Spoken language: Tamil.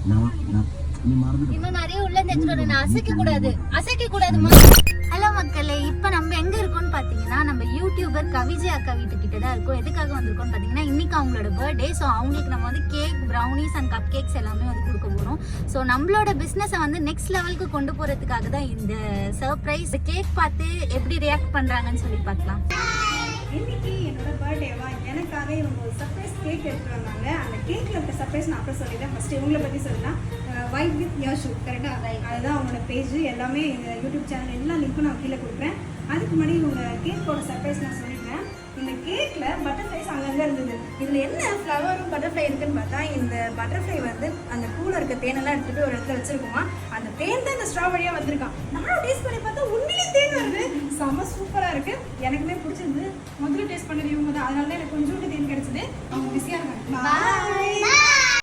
இன்னும் நிறைய உள்ள தெரிஞ்சுக்கணும். அசைக்க கூடாதுமா. ஹலோ மக்களே, இப்ப நம்ம எங்க இருக்கோம்னு பாத்தீங்கன்னா நம்ம யூடியூபர் கவிஜி அக்கா வீட்டுக்கிட்ட தான் இருக்கோம். எதுக்காக வந்திருக்கோம்னு பாத்தீங்கன்னா இன்னைக்கு அவங்களோட பர்த்டே. ஸோ அவங்களுக்கு நம்ம வந்து cake, brownies and cup cakes எல்லாமே வந்து கொடுக்க போறோம். ஸோ நம்மளோட பிசினஸை வந்து நெக்ஸ்ட் லெவலுக்கு கொண்டு போறதுக்காக தான் இந்த சர்ப்ரைஸ். கேக் பார்த்து எப்படி ரியாக்ட் பண்றாங்கன்னு சொல்லி பார்க்கலாம். இன்னைக்கு என்னோட பர்த்டேவா எனக்காக இவங்க ஒரு சர்ப்ரைஸ் கேக் எடுத்துட்டு வந்தாங்க. அந்த கேக்ல இருக்க சர்ப்ரைஸ் நான் அப்புறம் சொல்லிட்டேன். ஃபர்ஸ்ட் இவங்களை பத்தி சொல்லலாம். வைட் வித் யஷு கரெக்டா, அதுதான் அவங்களோட பேஜ். எல்லாமே இந்த யூடியூப் சேனல் எல்லா லிங்க்கும் நான் கீழே கொடுக்குறேன். அதுக்கு முன்னாடி இவங்க கேக்கோட சர்ப்ரைஸ் நான் சொல்லிடுறேன். இந்த கேக்ல பட்டர்ஃப்ளைஸ் அங்கங்க இருந்தது. இதுல என்ன ஃப்ளவரும் பட்டர்ஃப்ளை இருக்குன்னு பார்த்தா, இந்த பட்டர்ஃப்ளை வந்து அந்த பூல இருக்க தேனெல்லாம் எடுத்துட்டு ஒரு இடத்துல வச்சிருக்குமா. அந்த தேன் தான் இந்த ஸ்ட்ராபெரியா வந்திருக்கான். நானும் டேஸ்ட் பண்ணி பார்த்தா உண்மையிலே தேன் வருது. செம்ம சூப்பரா இருக்கு. எனக்குமே பிடிச்சிருந்து. முதல்ல டேஸ்ட் பண்ணது இவங்க தான். அதனால தான் எனக்கு கொஞ்சோண்டு தேன் கிடைச்சது. அவங்க பிஸியா இருக்காங்க. பாய்.